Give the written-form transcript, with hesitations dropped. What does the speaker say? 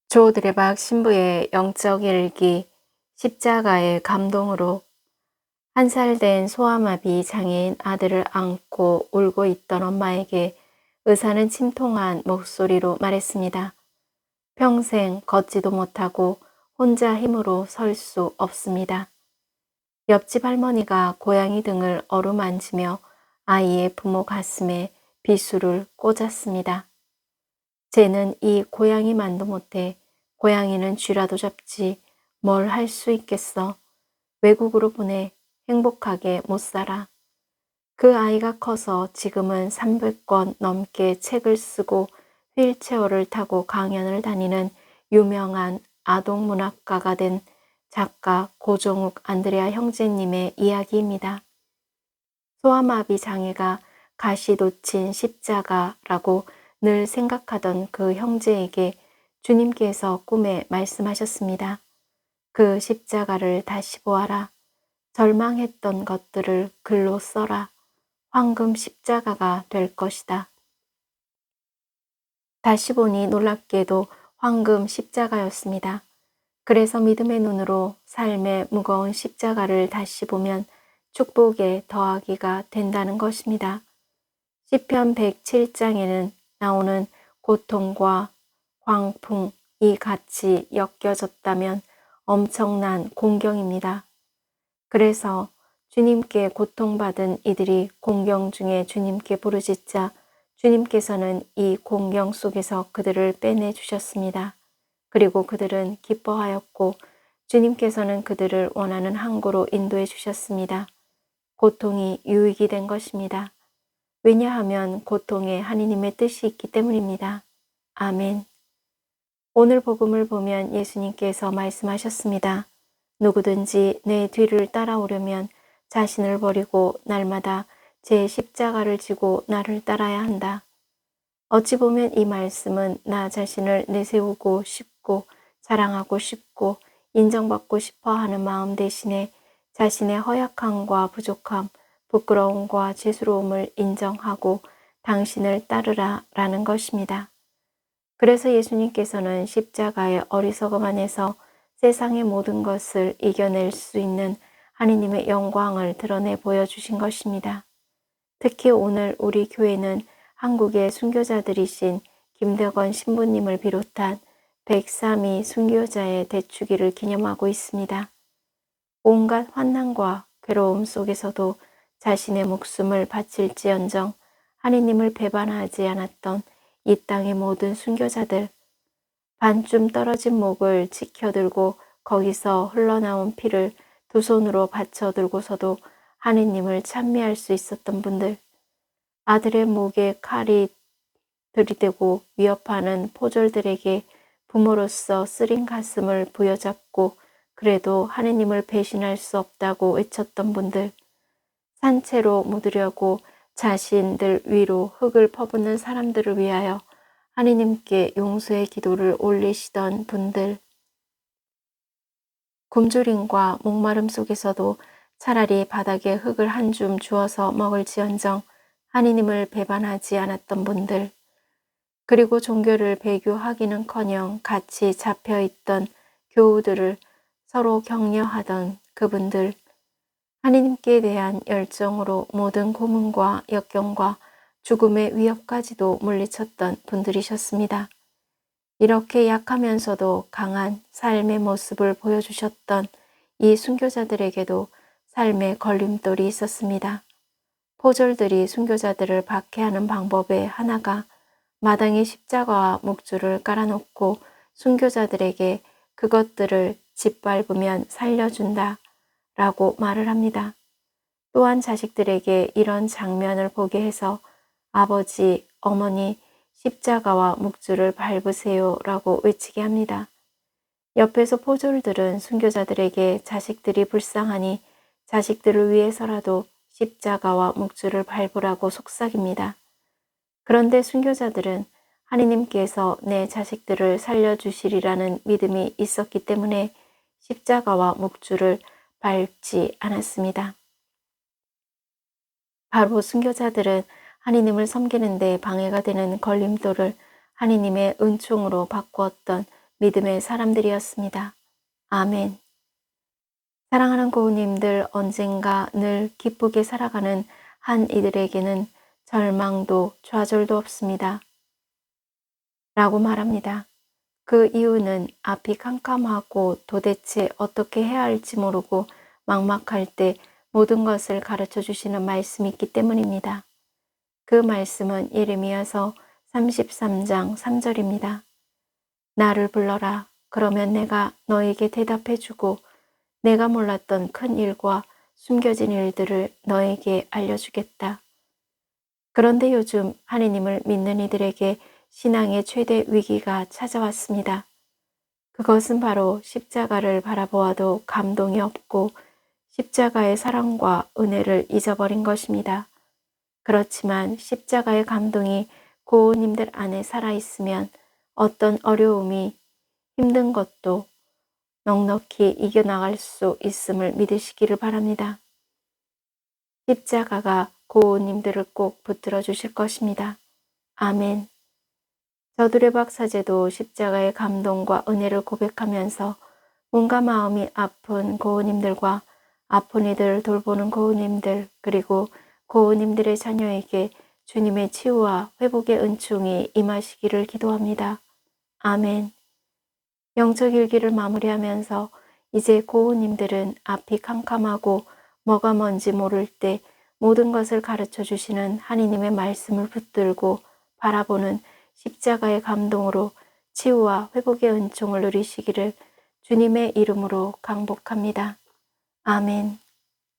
조 드레박 신부의 영적 일기 십자가의 감동으로 한 살 된 소아마비 장애인 아들을 안고 울고 있던 엄마에게 의사는 침통한 목소리로 말했습니다. 평생 걷지도 못하고 혼자 힘으로 설 수 없습니다. 옆집 할머니가 고양이 등을 어루만지며 아이의 부모 가슴에 비수를 꽂았습니다. 쟤는 이 고양이만도 못해. 고양이는 쥐라도 잡지 뭘 할 수 있겠어. 외국으로 보내. 행복하게 못 살아. 그 아이가 커서 지금은 300권 넘게 책을 쓰고 휠체어를 타고 강연을 다니는 유명한 아동문학가가 된 작가 고종욱 안드레아 형제님의 이야기입니다. 소아마비 장애가 가시 돋친 십자가라고 늘 생각하던 그 형제에게 주님께서 꿈에 말씀하셨습니다. 그 십자가를 다시 보아라. 절망했던 것들을 글로 써라. 황금 십자가가 될 것이다. 다시 보니 놀랍게도 황금 십자가였습니다. 그래서 믿음의 눈으로 삶의 무거운 십자가를 다시 보면 축복에 더하기가 된다는 것입니다. 시편 107장에는 나오는 고통과 광풍이 같이 엮여졌다면 엄청난 공경입니다. 그래서 주님께 고통받은 이들이 공경 중에 주님께 부르짖자 주님께서는 이 공경 속에서 그들을 빼내 주셨습니다. 그리고 그들은 기뻐하였고 주님께서는 그들을 원하는 항구로 인도해 주셨습니다. 고통이 유익이 된 것입니다. 왜냐하면 고통에 하느님의 뜻이 있기 때문입니다. 아멘. 오늘 복음을 보면 예수님께서 말씀하셨습니다. 누구든지 내 뒤를 따라오려면 자신을 버리고 날마다 제 십자가를 지고 나를 따라야 한다. 어찌 보면 이 말씀은 나 자신을 내세우고 싶고 자랑하고 싶고 인정받고 싶어 하는 마음 대신에 자신의 허약함과 부족함, 부끄러움과 죄스러움을 인정하고 당신을 따르라 라는 것입니다. 그래서 예수님께서는 십자가의 어리석음 안에서 세상의 모든 것을 이겨낼 수 있는 하느님의 영광을 드러내 보여주신 것입니다. 특히 오늘 우리 교회는 한국의 순교자들이신 김대건 신부님을 비롯한 103위 순교자의 대축일을 기념하고 있습니다. 온갖 환난과 괴로움 속에서도 자신의 목숨을 바칠지언정 하느님을 배반하지 않았던 이 땅의 모든 순교자들, 반쯤 떨어진 목을 지켜들고 거기서 흘러나온 피를 두 손으로 받쳐 들고서도 하느님을 찬미할 수 있었던 분들, 아들의 목에 칼이 들이대고 위협하는 포졸들에게 부모로서 쓰린 가슴을 부여잡고 그래도 하느님을 배신할 수 없다고 외쳤던 분들, 산채로 묻으려고 자신들 위로 흙을 퍼붓는 사람들을 위하여 하느님께 용서의 기도를 올리시던 분들, 굶주림과 목마름 속에서도 차라리 바닥에 흙을 한 줌 주어서 먹을지언정 하느님을 배반하지 않았던 분들, 그리고 종교를 배교하기는커녕 같이 잡혀있던 교우들을 서로 격려하던 그분들, 하느님께 대한 열정으로 모든 고문과 역경과 죽음의 위협까지도 물리쳤던 분들이셨습니다. 이렇게 약하면서도 강한 삶의 모습을 보여주셨던 이 순교자들에게도 삶의 걸림돌이 있었습니다. 포졸들이 순교자들을 박해하는 방법의 하나가 마당에 십자가와 묵주를 깔아놓고 순교자들에게 그것들을 짓밟으면 살려준다 라고 말을 합니다. 또한 자식들에게 이런 장면을 보게 해서 아버지, 어머니, 십자가와 묵주를 밟으세요 라고 외치게 합니다. 옆에서 포졸들은 순교자들에게 자식들이 불쌍하니 자식들을 위해서라도 십자가와 묵주를 밟으라고 속삭입니다. 그런데 순교자들은 하느님께서 내 자식들을 살려주시리라는 믿음이 있었기 때문에 십자가와 묵주를 밟지 않았습니다. 바로 순교자들은 하느님을 섬기는 데 방해가 되는 걸림돌을 하느님의 은총으로 바꾸었던 믿음의 사람들이었습니다. 아멘. 사랑하는 고우님들, 언젠가 늘 기쁘게 살아가는 한 이들에게는 절망도 좌절도 없습니다. 라고 말합니다. 그 이유는 앞이 캄캄하고 도대체 어떻게 해야 할지 모르고 막막할 때 모든 것을 가르쳐 주시는 말씀이 있기 때문입니다. 그 말씀은 예레미야서 33장 3절입니다. 나를 불러라. 그러면 내가 너에게 대답해 주고 내가 몰랐던 큰 일과 숨겨진 일들을 너에게 알려주겠다. 그런데 요즘 하느님을 믿는 이들에게 신앙의 최대 위기가 찾아왔습니다. 그것은 바로 십자가를 바라보아도 감동이 없고 십자가의 사랑과 은혜를 잊어버린 것입니다. 그렇지만 십자가의 감동이 고우님들 안에 살아있으면 어떤 어려움이 힘든 것도 넉넉히 이겨나갈 수 있음을 믿으시기를 바랍니다. 십자가가 고우님들을 꼭 붙들어 주실 것입니다. 아멘. 저두레박 사제도 십자가의 감동과 은혜를 고백하면서 몸과 마음이 아픈 고우님들과 아픈 이들을 돌보는 고우님들 그리고 고우님들의 자녀에게 주님의 치유와 회복의 은총이 임하시기를 기도합니다. 아멘. 영적 일기를 마무리하면서 이제 고우님들은 앞이 캄캄하고 뭐가 뭔지 모를 때 모든 것을 가르쳐 주시는 하느님의 말씀을 붙들고 바라보는 십자가의 감동으로 치유와 회복의 은총을 누리시기를 주님의 이름으로 강복합니다. 아멘.